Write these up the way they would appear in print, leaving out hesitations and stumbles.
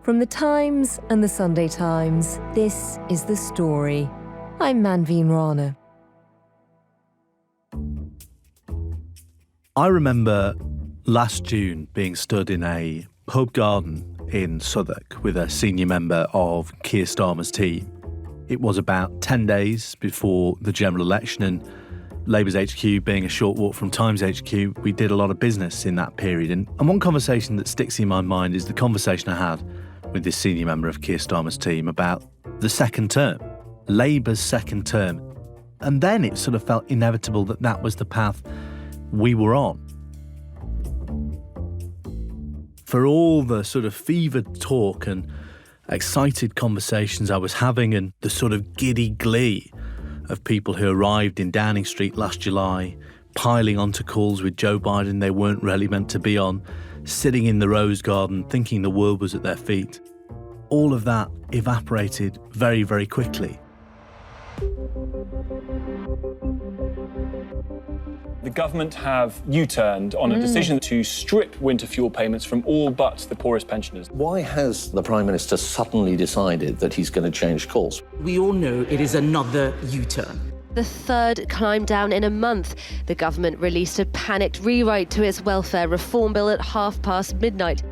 From the Times and the Sunday Times, this is The Story. I'm Manveen Rana. I remember last June being stood in a pub garden in Southwark with a senior member of Keir Starmer's team. It was about 10 days before the general election, and Labour's HQ being a short walk from Times HQ, we did a lot of business in that period. And one conversation that sticks in my mind is the conversation I had with this senior member of Keir Starmer's team about the second term, Labour's second term. And then it sort of felt inevitable that that was the path we were on. For all the sort of fevered talk and excited conversations I was having and the sort of giddy glee of people who arrived in Downing Street last July, piling onto calls with Joe Biden they weren't really meant to be on, sitting in the Rose Garden thinking the world was at their feet, all of that evaporated very, very quickly. The government have U-turned on a decision to strip winter fuel payments from all but the poorest pensioners. Why has the Prime Minister suddenly decided that he's going to change course? We all know it is another U-turn. The third climb down in a month. The government released a panicked rewrite to its welfare reform bill at midnight.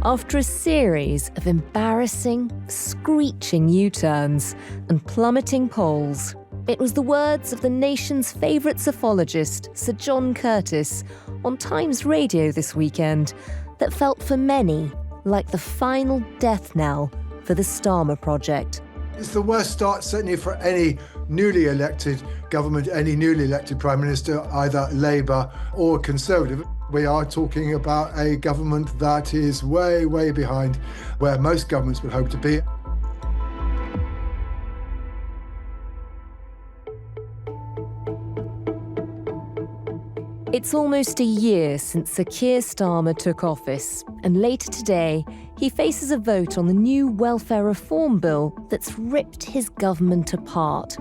After a series of embarrassing, screeching U-turns and plummeting polls, it was the words of the nation's favourite psephologist, Sir John Curtis, on Times Radio this weekend that felt for many like the final death knell for the Starmer project. It's the worst start, certainly for any newly elected government, any newly elected Prime Minister, either Labour or Conservative. We are talking about a government that is way, way behind where most governments would hope to be. It's almost a year since Sir Keir Starmer took office, and later today, he faces a vote on the new welfare reform bill that's ripped his government apart.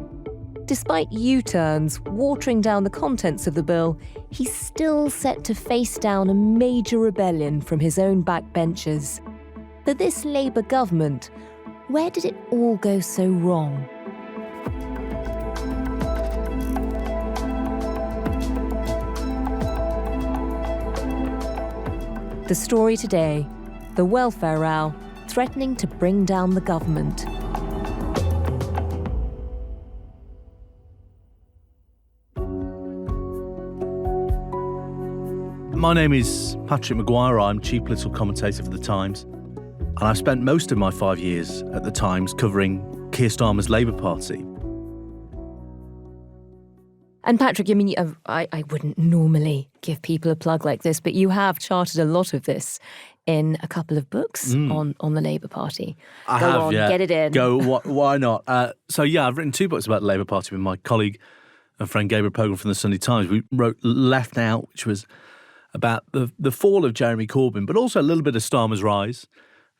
Despite U-turns watering down the contents of the bill, he's still set to face down a major rebellion from his own backbenchers. For this Labour government, where did it all go so wrong? The story today, the welfare row threatening to bring down the government. My name is Patrick Maguire. I'm Chief Political Commentator for The Times. And I've spent most of my 5 years at The Times covering Keir Starmer's Labour Party. And Patrick, I mean, I wouldn't normally give people a plug like this, but you have charted a lot of this in a couple of books on the Labour Party. Go on, get it in. Why not? I've written 2 books about the Labour Party with my colleague and friend Gabriel Pogan from the Sunday Times. We wrote Left Out, which was about the fall of Jeremy Corbyn, but also a little bit of Starmer's rise.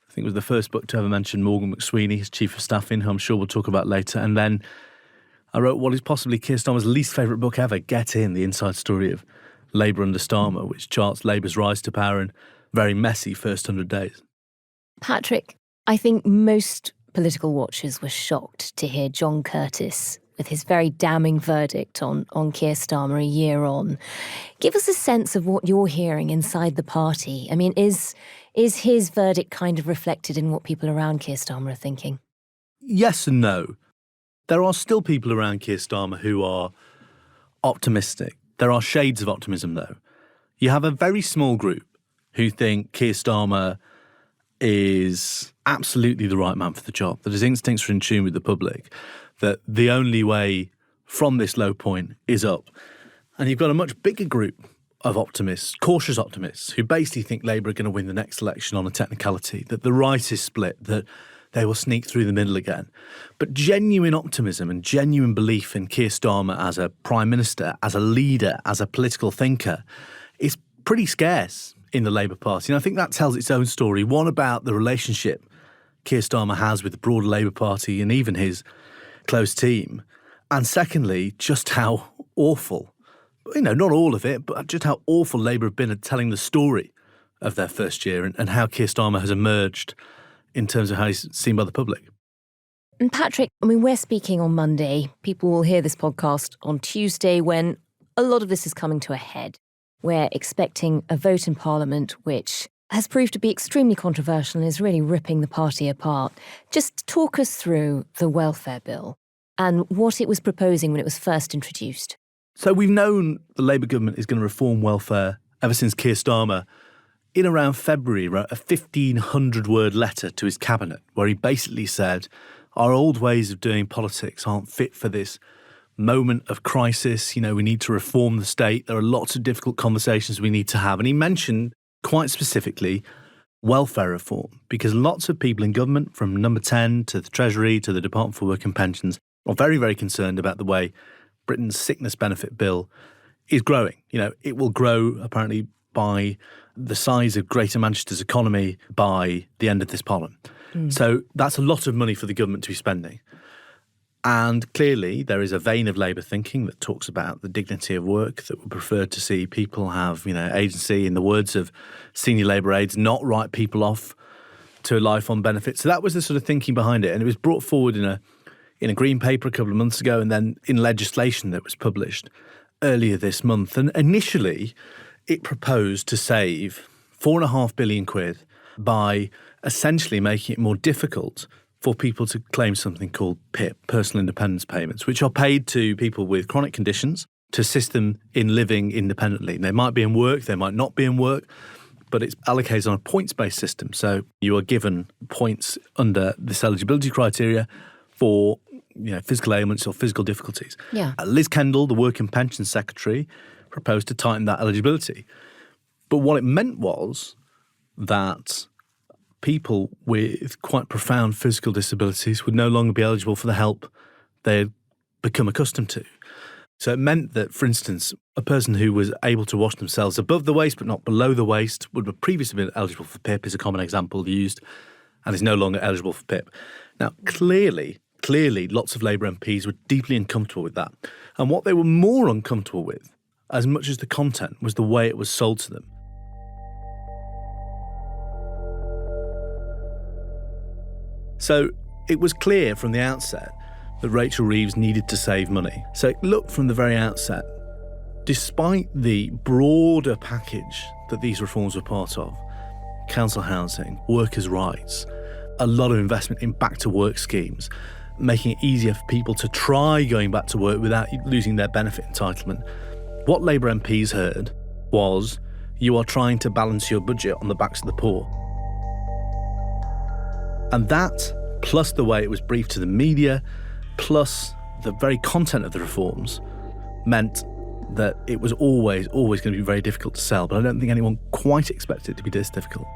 I think it was the first book to ever mention Morgan McSweeney, his Chief of Staff, who I'm sure we'll talk about later. And then I wrote what is possibly Keir Starmer's least favourite book ever, Get In, the inside story of Labour under Starmer, which charts Labour's rise to power in very messy first 100 days. Patrick, I think most political watchers were shocked to hear John Curtis with his very damning verdict on Keir Starmer a year on. Give us a sense of what you're hearing inside the party. I mean, is his verdict kind of reflected in what people around Keir Starmer are thinking? Yes and no. There are still people around Keir Starmer who are optimistic. There are shades of optimism, though. You have a very small group who think Keir Starmer is absolutely the right man for the job, that his instincts are in tune with the public, that the only way from this low point is up. And you've got a much bigger group of optimists, cautious optimists, who basically think Labour are going to win the next election on a technicality, that the right is split, that they will sneak through the middle again. But genuine optimism and genuine belief in Keir Starmer as a Prime Minister, as a leader, as a political thinker is pretty scarce in the Labour Party. And I think that tells its own story. One, about the relationship Keir Starmer has with the broader Labour Party and even his close team. And secondly, just how awful, not all of it, but just how awful Labour have been at telling the story of their first year and how Keir Starmer has emerged in terms of how he's seen by the public. And Patrick, we're speaking on Monday. People will hear this podcast on Tuesday when a lot of this is coming to a head. We're expecting a vote in Parliament which has proved to be extremely controversial and is really ripping the party apart. Just talk us through the welfare bill and what it was proposing when it was first introduced. So we've known the Labour government is going to reform welfare ever since Keir Starmer, in around February, wrote a 1,500-word letter to his cabinet where he basically said, our old ways of doing politics aren't fit for this moment of crisis. We need to reform the state. There are lots of difficult conversations we need to have. And he mentioned quite specifically welfare reform, because lots of people in government, from number 10 to the Treasury to the Department for Work and Pensions, are very, very concerned about the way Britain's sickness benefit bill is growing. It will grow apparently by the size of Greater Manchester's economy by the end of this Parliament. So that's a lot of money for the government to be spending. And clearly there is a vein of Labour thinking that talks about the dignity of work, that would prefer to see people have, agency, in the words of senior Labour aides, not write people off to a life on benefits. So that was the sort of thinking behind it. And it was brought forward in a green paper a couple of months ago and then in legislation that was published earlier this month. And initially it proposed to save £4.5 billion by essentially making it more difficult for people to claim something called PIP, personal independence payments, which are paid to people with chronic conditions to assist them in living independently. They might be in work, they might not be in work, but it's allocated on a points-based system. So you are given points under this eligibility criteria for physical ailments or physical difficulties. Yeah. Liz Kendall, the Work and Pensions Secretary, proposed to tighten that eligibility. But what it meant was that people with quite profound physical disabilities would no longer be eligible for the help they had become accustomed to. So it meant that, for instance, a person who was able to wash themselves above the waist but not below the waist would have previously been eligible for PIP, is a common example used, and is no longer eligible for PIP. Now, clearly, lots of Labour MPs were deeply uncomfortable with that. And what they were more uncomfortable with, as much as the content, was the way it was sold to them. So it was clear from the outset that Rachel Reeves needed to save money. So it looked from the very outset, despite the broader package that these reforms were part of, council housing, workers' rights, a lot of investment in back-to-work schemes, making it easier for people to try going back to work without losing their benefit entitlement. What Labour MPs heard was, you are trying to balance your budget on the backs of the poor. And that, plus the way it was briefed to the media, plus the very content of the reforms, meant that it was always going to be very difficult to sell. But I don't think anyone quite expected it to be this difficult.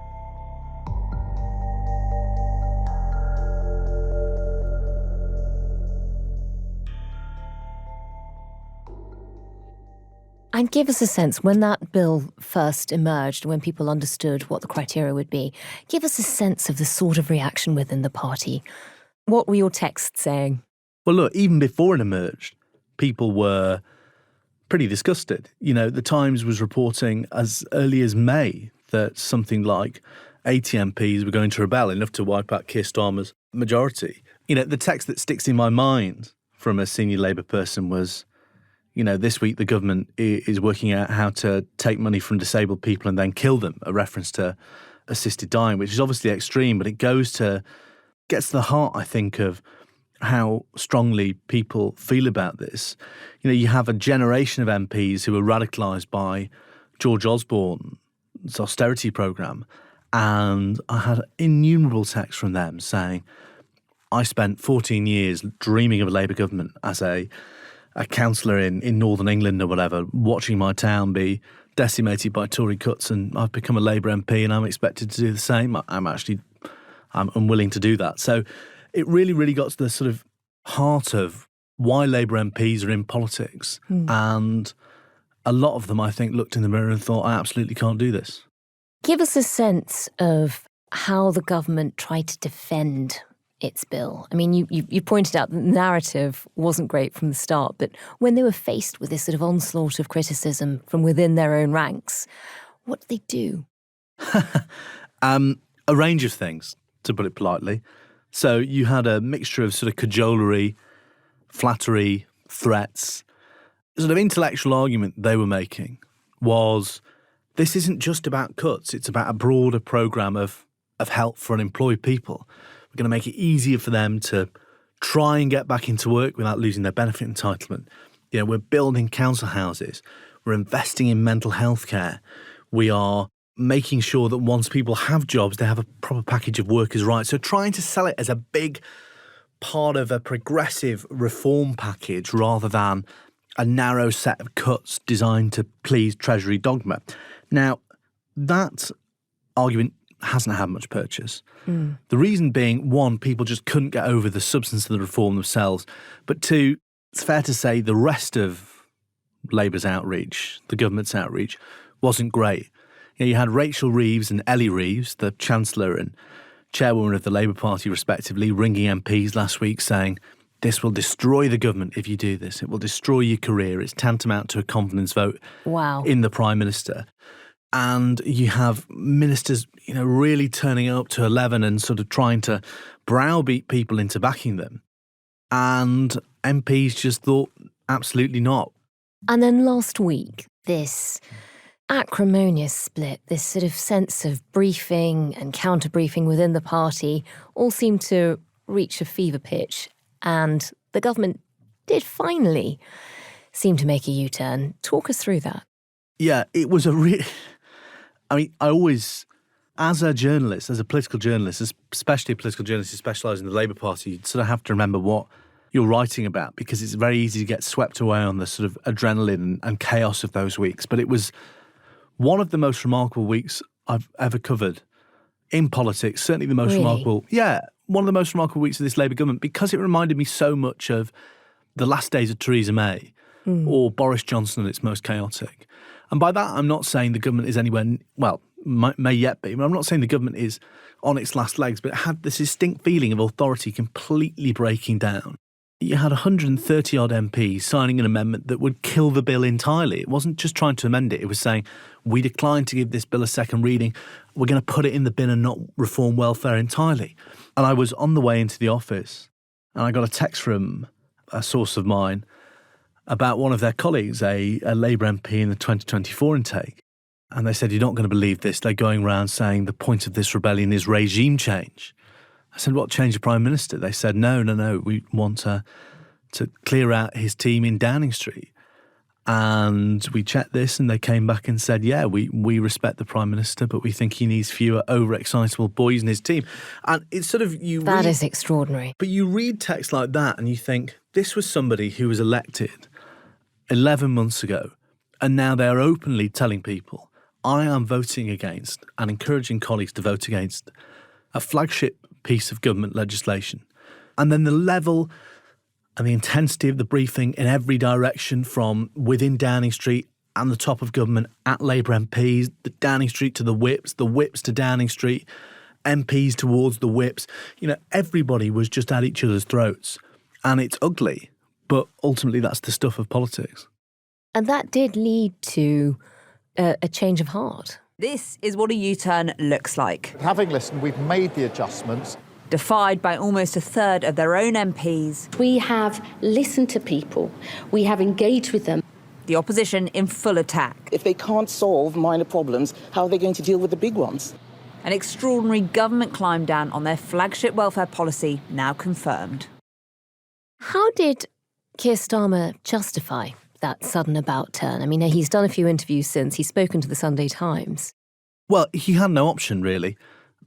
And give us a sense, when that bill first emerged, when people understood what the criteria would be, give us a sense of the sort of reaction within the party. What were your texts saying? Well, look, even before it emerged, people were pretty disgusted. The Times was reporting as early as May that something like 80 MPs were going to rebel, enough to wipe out Keir Starmer's majority. The text that sticks in my mind from a senior Labour person was, this week the government is working out how to take money from disabled people and then kill them, a reference to assisted dying, which is obviously extreme, but it gets to the heart, I think, of how strongly people feel about this. You have a generation of MPs who were radicalised by George Osborne's austerity programme, and I had innumerable texts from them saying, I spent 14 years dreaming of a Labour government as a councillor in Northern England or whatever, watching my town be decimated by Tory cuts, and I've become a Labour MP and I'm expected to do the same. I'm unwilling to do that. So it really, really got to the sort of heart of why Labour MPs are in politics. And a lot of them, I think, looked in the mirror and thought, I absolutely can't do this. Give us a sense of how the government tried to defend its bill. I mean, you pointed out that the narrative wasn't great from the start, but when they were faced with this sort of onslaught of criticism from within their own ranks, what did they do? A range of things, to put it politely. So you had a mixture of sort of cajolery, flattery, threats. The sort of intellectual argument they were making was this isn't just about cuts, it's about a broader programme of help for unemployed people. We're going to make it easier for them to try and get back into work without losing their benefit entitlement. You know, we're building council houses. We're investing in mental health care. We are making sure that once people have jobs, they have a proper package of workers' rights. So trying to sell it as a big part of a progressive reform package rather than a narrow set of cuts designed to please Treasury dogma. Now, that argument hasn't had much purchase. The reason being, one, people just couldn't get over the substance of the reform themselves. But two, it's fair to say the rest of Labour's outreach, the government's outreach, wasn't great. You had Rachel Reeves and Ellie Reeves, the Chancellor and Chairwoman of the Labour Party respectively, ringing MPs last week saying, this will destroy the government if you do this. It will destroy your career. It's tantamount to a confidence vote in the Prime Minister. And you have ministers, really turning up to 11 and sort of trying to browbeat people into backing them. And MPs just thought, absolutely not. And then last week, this acrimonious split, this sort of sense of briefing and counter-briefing within the party all seemed to reach a fever pitch. And the government did finally seem to make a U-turn. Talk us through that. Yeah, it was I always, as a journalist, as a political journalist, especially a political journalist who specialises in the Labour Party, you sort of have to remember what you're writing about because it's very easy to get swept away on the sort of adrenaline and chaos of those weeks. But it was one of the most remarkable weeks I've ever covered in politics, certainly the most remarkable. Yeah, one of the most remarkable weeks of this Labour government because it reminded me so much of the last days of Theresa May or Boris Johnson at its most chaotic. And by that, I'm not saying the government is anywhere, may yet be, but I'm not saying the government is on its last legs, but it had this distinct feeling of authority completely breaking down. You had 130-odd MPs signing an amendment that would kill the bill entirely. It wasn't just trying to amend it. It was saying, we decline to give this bill a second reading. We're going to put it in the bin and not reform welfare entirely. And I was on the way into the office and I got a text from a source of mine about one of their colleagues, a Labour MP in the 2024 intake. And they said, you're not going to believe this. They're going around saying the point of this rebellion is regime change. I said, what, change of Prime Minister? They said, no, we want to clear out his team in Downing Street. And we checked this and they came back and said, yeah, we respect the Prime Minister, but we think he needs fewer overexcitable boys in his team. And it's sort of, That is extraordinary. But you read text like that and you think, this was somebody who was elected 11 months ago, and now they're openly telling people, I am voting against and encouraging colleagues to vote against a flagship piece of government legislation. And then the level and the intensity of the briefing in every direction from within Downing Street and the top of government at Labour MPs, the Downing Street to the whips to Downing Street, MPs towards the whips. Everybody was just at each other's throats. And it's ugly, but ultimately that's the stuff of politics. And that did lead to a change of heart. This is what a U-turn looks like. Having listened, we've made the adjustments. Defied by almost a third of their own MPs. We have listened to people. We have engaged with them. The opposition in full attack. If they can't solve minor problems, how are they going to deal with the big ones? An extraordinary government climb down on their flagship welfare policy now confirmed. How did Keir Starmer justify that sudden about turn? I mean, he's done a few interviews since. He's spoken to the Sunday Times. Well, he had no option, really.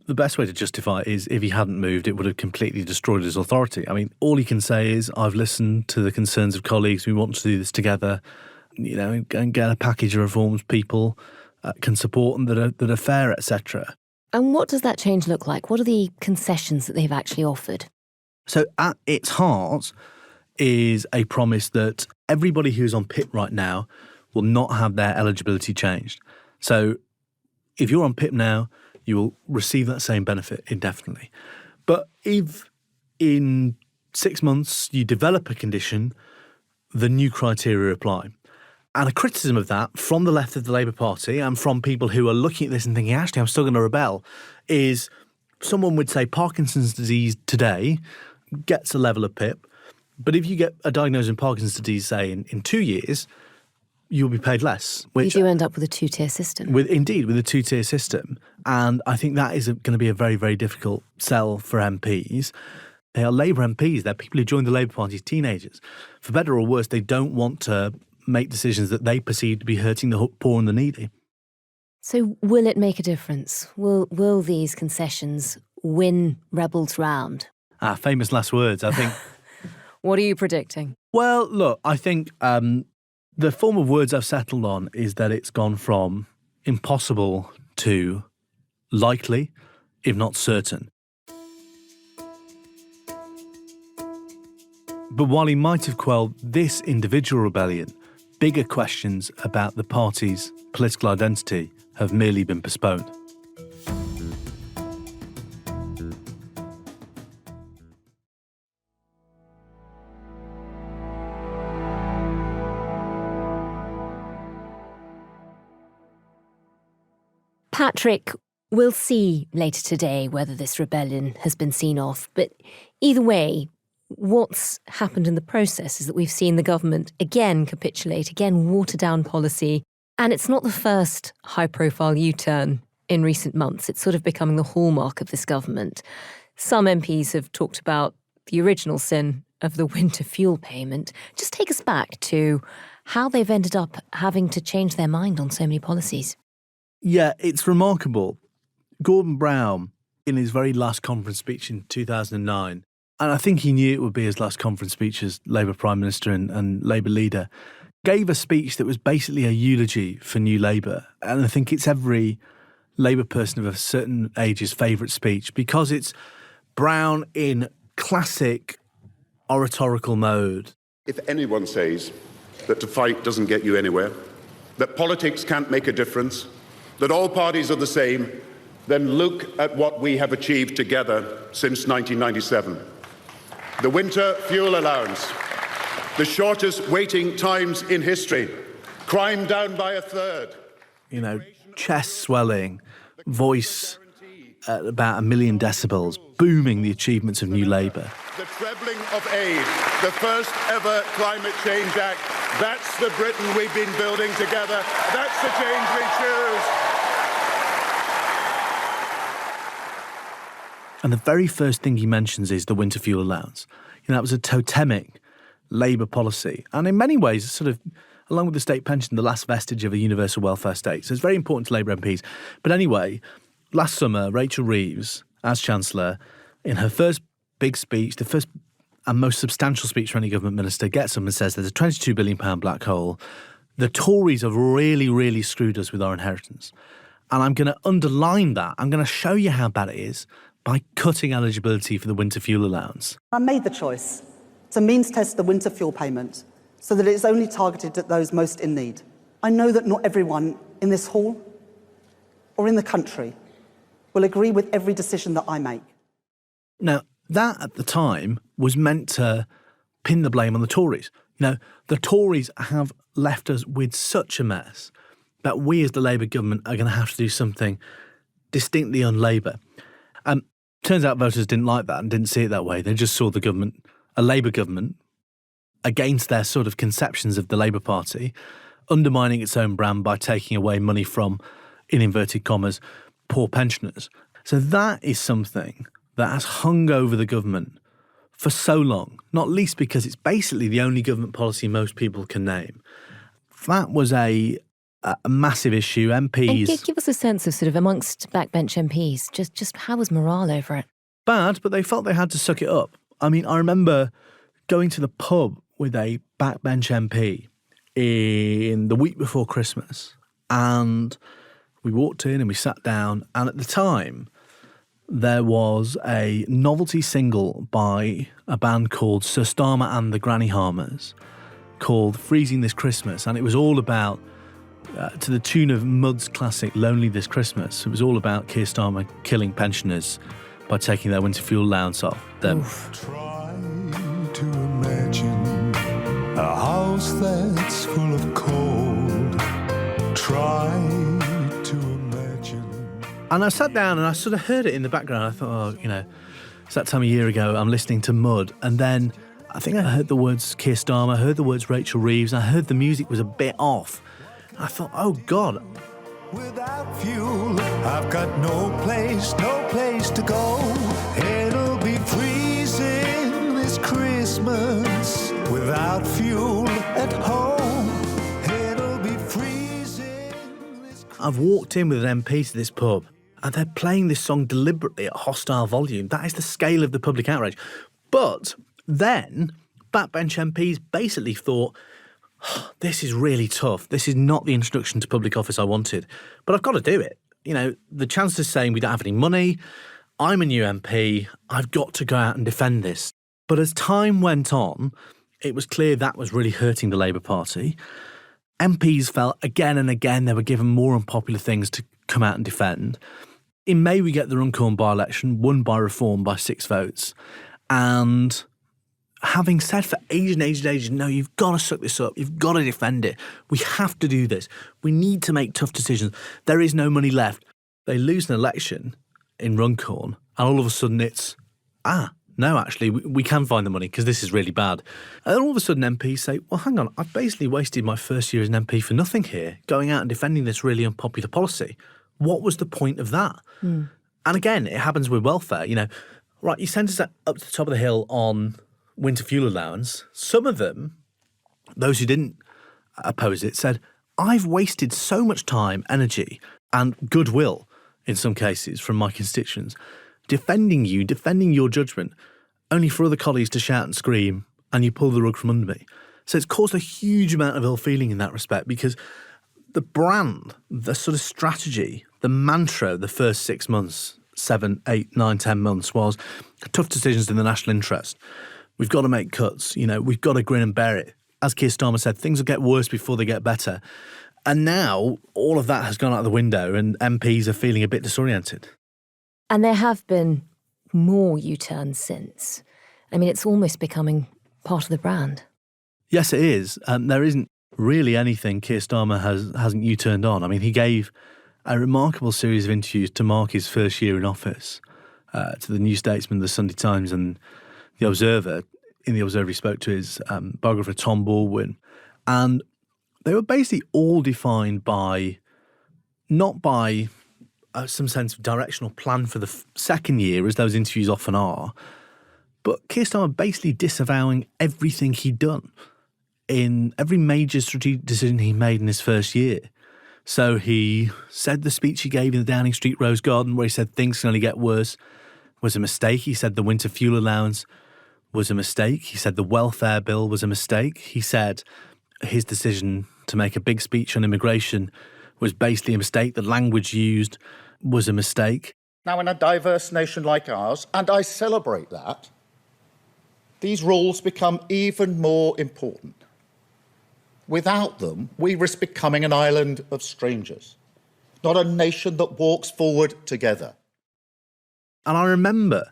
The best way to justify it is if he hadn't moved, it would have completely destroyed his authority. I mean, all he can say is, I've listened to the concerns of colleagues. We want to do this together, and get a package of reforms people can support and that are fair, etc. And what does that change look like? What are the concessions that they've actually offered? So at its heart is a promise that everybody who's on PIP right now will not have their eligibility changed. So if you're on PIP now, you will receive that same benefit indefinitely. But if in 6 months you develop a condition, the new criteria apply. And a criticism of that from the left of the Labour Party and from people who are looking at this and thinking, actually, I'm still going to rebel, is someone would say Parkinson's disease today gets a level of PIP, but if you get a diagnosis in Parkinson's disease, say, in 2 years, you'll be paid less. You do end up with a two-tier system. With a two-tier system. And I think that is going to be a very, very difficult sell for MPs. They are Labour MPs. They're people who joined the Labour Party as teenagers. For better or worse, they don't want to make decisions that they perceive to be hurting the poor and the needy. So will it make a difference? Will these concessions win Rebels round? Famous last words, I think. What are you predicting? Well, look, I think the form of words I've settled on is that it's gone from impossible to likely, if not certain. But while he might have quelled this individual rebellion, bigger questions about the party's political identity have merely been postponed. Patrick, we'll see later today whether this rebellion has been seen off. But either way, what's happened in the process is that we've seen the government again capitulate, again water down policy. And it's not the first high-profile U-turn in recent months. It's sort of becoming the hallmark of this government. Some MPs have talked about the original sin of the winter fuel payment. Just take us back to how they've ended up having to change their mind on so many policies. Yeah, it's remarkable. Gordon Brown, in his very last conference speech in 2009, and I think he knew it would be his last conference speech as Labour Prime Minister and Labour leader, gave a speech that was basically a eulogy for New Labour. And I think it's every Labour person of a certain age's favourite speech because it's Brown in classic oratorical mode. If anyone says that to fight doesn't get you anywhere, that politics can't make a difference, that all parties are the same, then look at what we have achieved together since 1997. The winter fuel allowance, the shortest waiting times in history, crime down by a third. You know, chest swelling, voice at about 1 million decibels, booming the achievements of New Labour. The trebling of aid, the first ever Climate Change Act. That's the Britain we've been building together. That's the change we choose. And the very first thing he mentions is the winter fuel allowance. You know, that was a totemic Labour policy. And in many ways, sort of, along with the state pension, the last vestige of a universal welfare state. So it's very important to Labour MPs. But anyway, last summer, Rachel Reeves, as Chancellor, in her first big speech, the first and most substantial speech for any government minister, gets up and says there's a £22 billion black hole. The Tories have really, really screwed us with our inheritance. And I'm going to underline that. I'm going to show you how bad it is by cutting eligibility for the winter fuel allowance. I made the choice to means test the winter fuel payment so that it is only targeted at those most in need. I know that not everyone in this hall or in the country will agree with every decision that I make. Now, that at the time was meant to pin the blame on the Tories. You know, the Tories have left us with such a mess that we as the Labour government are going to have to do something distinctly un-Labour. Turns out voters didn't like that and didn't see it that way. They just saw the government, a Labour government, against their sort of conceptions of the Labour Party, undermining its own brand by taking away money from, in inverted commas, poor pensioners. So that is something that has hung over the government for so long, not least because it's basically the only government policy most people can name. That was a massive issue. MPs... And give us a sense of sort of amongst backbench MPs, just how was morale over it? Bad, but they felt they had to suck it up. I mean, I remember going to the pub with a backbench MP in the week before Christmas, and we walked in and we sat down, and at the time there was a novelty single by a band called Sir Starmer and the Granny Harmers called Freezing This Christmas, and it was all about to the tune of Mud's classic Lonely This Christmas. It was all about Keir Starmer killing pensioners by taking their winter fuel allowance off them. Try to imagine a house that's full of coal. try to imagine. And I sat down and I sort of heard it in the background. I thought, it's that time a year ago, I'm listening to Mud. And then I think I heard the words Keir Starmer, I heard the words Rachel Reeves, and I heard the music was a bit off. And I thought, oh God. Without fuel, I've got no place to go. It'll be freezing this Christmas. Without fuel at home, it'll be freezing this Christmas. I've walked in with an MP to this pub and they're playing this song deliberately at hostile volume. That is the scale of the public outrage. But then backbench MPs basically thought, this is really tough. This is not the introduction to public office I wanted, but I've got to do it. The Chancellor's saying we don't have any money. I'm a new MP. I've got to go out and defend this. But as time went on, it was clear that was really hurting the Labour Party. MPs felt again and again they were given more unpopular things to come out and defend. In May, we get the Runcorn by-election, won by Reform by 6 votes. And having said for ages, no, you've got to suck this up. You've got to defend it. We have to do this. We need to make tough decisions. There is no money left. They lose an election in Runcorn, and all of a sudden it's, no, actually, we can find the money because this is really bad. And then all of a sudden MPs say, well, hang on, I've basically wasted my first year as an MP for nothing here, going out and defending this really unpopular policy. What was the point of that? And again, it happens with welfare. Right, you sent us up to the top of the hill on winter fuel allowance. Some of them, those who didn't oppose it, said, I've wasted so much time, energy and goodwill, in some cases, from my constituents, defending your judgment, only for other colleagues to shout and scream and you pull the rug from under me. So it's caused a huge amount of ill feeling in that respect because the brand, the sort of strategy, the mantra the first 6 months, 7, 8, 9, 10 months was tough decisions in the national interest. We've got to make cuts, we've got to grin and bear it. As Keir Starmer said, things will get worse before they get better. And now all of that has gone out the window and MPs are feeling a bit disoriented. And there have been more U-turns since. It's almost becoming part of the brand. Yes, it is. There isn't really anything Keir Starmer hasn't U-turned on. He gave a remarkable series of interviews to mark his first year in office to the New Statesman, the Sunday Times and the Observer. In the Observer, he spoke to his biographer, Tom Baldwin. And they were basically all defined not by some sense of directional plan for the second year, as those interviews often are, but Keir Starmer basically disavowing everything he'd done in every major strategic decision he made in his first year. So he said the speech he gave in the Downing Street Rose Garden, where he said things can only get worse, was a mistake. He said the winter fuel allowance was a mistake. He said the welfare bill was a mistake. He said his decision to make a big speech on immigration was basically a mistake. The language used was a mistake. Now, in a diverse nation like ours, and I celebrate that, these rules become even more important. Without them, we risk becoming an island of strangers, not a nation that walks forward together. And I remember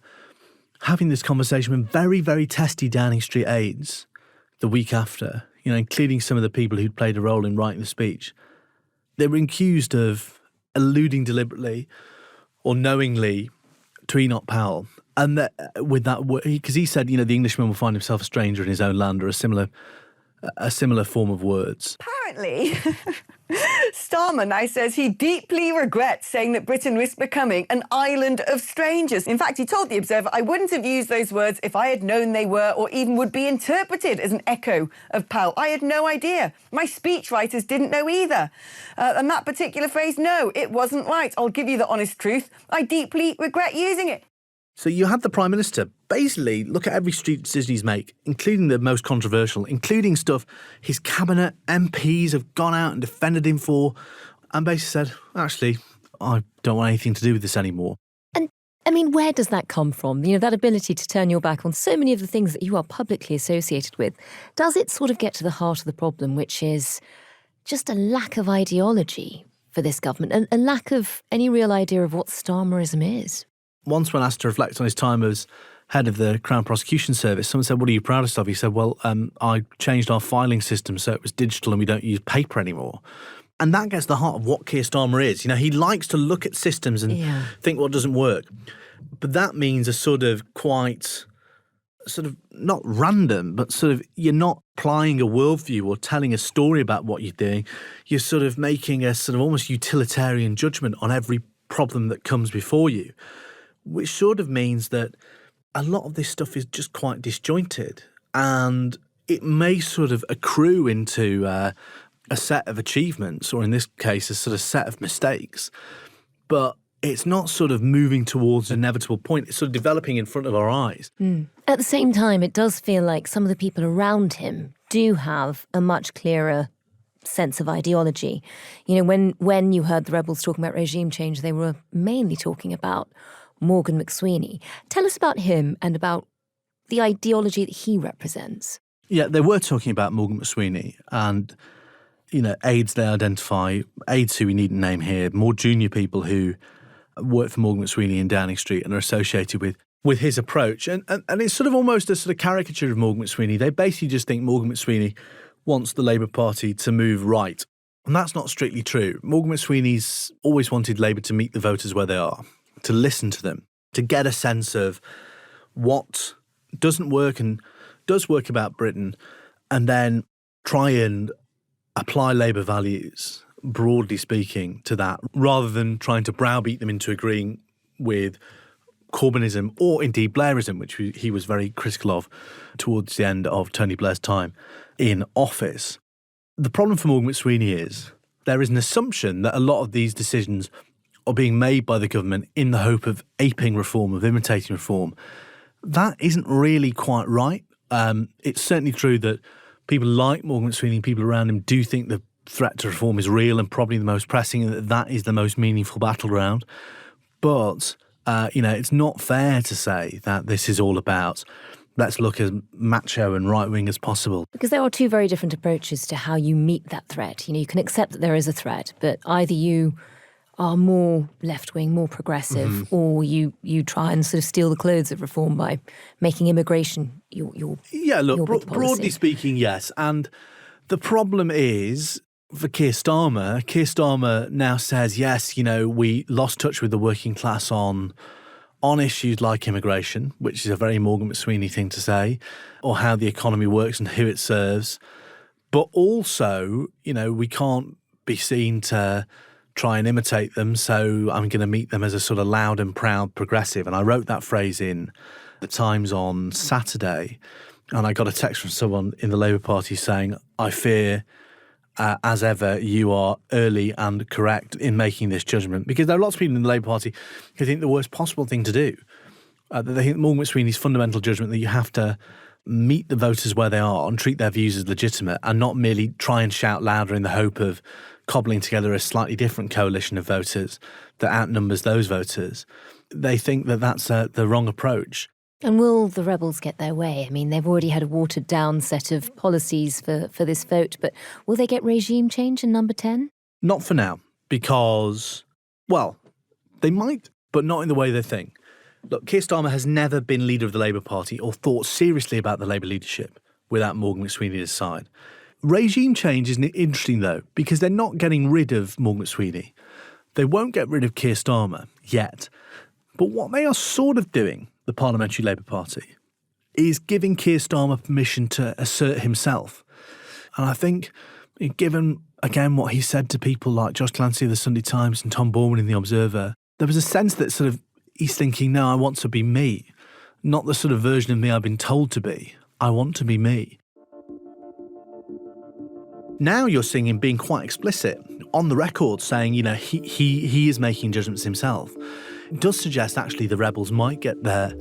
having this conversation with very, very testy Downing Street aides the week after, including some of the people who'd played a role in writing the speech. They were accused of alluding deliberately or knowingly to Enoch Powell. And that, with that, because he said, the Englishman will find himself a stranger in his own land, or a similar form of words. Apparently, Starmer now says he deeply regrets saying that Britain risks becoming an island of strangers. In fact, he told The Observer, I wouldn't have used those words if I had known they were or even would be interpreted as an echo of Powell. I had no idea. My speechwriters didn't know either. And that particular phrase, no, it wasn't right. I'll give you the honest truth. I deeply regret using it. So you had the Prime Minister basically look at every street decision he's made, including the most controversial, including stuff his cabinet MPs have gone out and defended him for, and basically said, actually, I don't want anything to do with this anymore. And, where does that come from? That ability to turn your back on so many of the things that you are publicly associated with. Does it sort of get to the heart of the problem, which is just a lack of ideology for this government, and a lack of any real idea of what Starmerism is? Once when asked to reflect on his time as head of the Crown Prosecution Service, someone said, what are you proudest of? He said, well, I changed our filing system so it was digital and we don't use paper anymore. And that gets to the heart of what Keir Starmer is. You know, he likes to look at systems and think what doesn't work. But that means a sort of quite, sort of not random, but sort of you're not applying a worldview or telling a story about what you're doing. You're sort of making a sort of almost utilitarian judgment on every problem that comes before you, which sort of means that a lot of this stuff is just quite disjointed, and it may sort of accrue into a set of achievements, or in this case, a sort of set of mistakes, but it's not sort of moving towards an inevitable point. It's sort of developing in front of our eyes. At the same time, it does feel like some of the people around him do have a much clearer sense of ideology. You know, when you heard the rebels talking about regime change, they were mainly talking about Morgan McSweeney. Tell us about him and about the ideology that he represents. Yeah, they were talking about Morgan McSweeney and, you know, aides they identify, aides who we needn't name here, more junior people who work for Morgan McSweeney in Downing Street and are associated with his approach. And it's sort of almost a sort of caricature of Morgan McSweeney. They basically just think Morgan McSweeney wants the Labour Party to move right. And that's not strictly true. Morgan McSweeney's always wanted Labour to meet the voters where they are, to listen to them, to get a sense of what doesn't work and does work about Britain, and then try and apply Labour values, broadly speaking, to that, rather than trying to browbeat them into agreeing with Corbynism or indeed Blairism, which he was very critical of towards the end of Tony Blair's time in office. The problem for Morgan McSweeney is there is an assumption that a lot of these decisions are being made by the government in the hope of aping reform, of imitating reform. That isn't really quite right. It's certainly true that people like Morgan McSweeney, people around him, do think the threat to reform is real and probably the most pressing, and that is the most meaningful battleground. But, it's not fair to say that this is all about let's look as macho and right-wing as possible. Because there are two very different approaches to how you meet that threat. You know, you can accept that there is a threat, but either you are more left-wing, more progressive, or you try and sort of steal the clothes of reform by making immigration your broadly speaking, yes. And the problem is, for Keir Starmer now says, yes, you know, we lost touch with the working class on issues like immigration, which is a very Morgan McSweeney thing to say, or how the economy works and who it serves. But also, you know, we can't be seen to try and imitate them, so I'm going to meet them as a sort of loud and proud progressive. And I wrote that phrase in the Times on Saturday, and I got a text from someone in the Labour Party saying, I fear, as ever, you are early and correct in making this judgment. Because there are lots of people in the Labour Party who think the worst possible thing to do, that they think Morgan McSweeney's fundamental judgment that you have to meet the voters where they are and treat their views as legitimate and not merely try and shout louder in the hope of cobbling together a slightly different coalition of voters that outnumbers those voters. They think that that's the wrong approach. And will the rebels get their way? I mean, they've already had a watered-down set of policies for this vote, but will they get regime change in number 10? Not for now, because, well, they might, but not in the way they think. Look, Keir Starmer has never been leader of the Labour Party or thought seriously about the Labour leadership without Morgan McSweeney at his side. Regime change is interesting, though, because they're not getting rid of Morgan McSweeney. They won't get rid of Keir Starmer yet. But what they are sort of doing, the Parliamentary Labour Party, is giving Keir Starmer permission to assert himself. And I think, given, again, what he said to people like Josh Clancy of the Sunday Times and Tom Borman in The Observer, there was a sense that sort of he's thinking, no, I want to be me, not the sort of version of me I've been told to be. I want to be me. Now you're seeing him being quite explicit on the record, saying, you know, he is making judgments himself. It does suggest actually the rebels might get their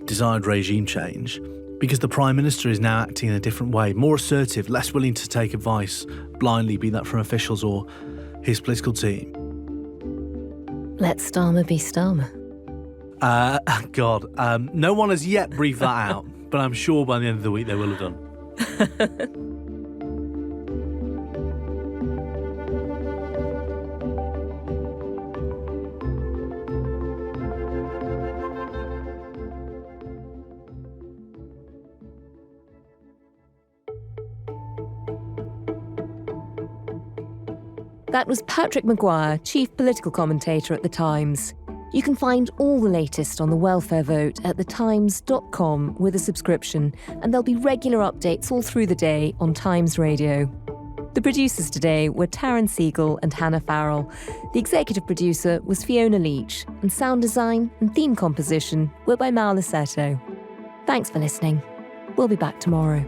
desired regime change because the Prime Minister is now acting in a different way, more assertive, less willing to take advice blindly, be that from officials or his political team. Let Starmer be Starmer. No one has yet briefed that out, but I'm sure by the end of the week they will have done. That was Patrick Maguire, chief political commentator at The Times. You can find all the latest on the welfare vote at thetimes.com with a subscription, and there'll be regular updates all through the day on Times Radio. The producers today were Taryn, Siegel and Hannah Farrell. The executive producer was Fiona Leach, and sound design and theme composition were by Mal Lassetto. Thanks for listening. We'll be back tomorrow.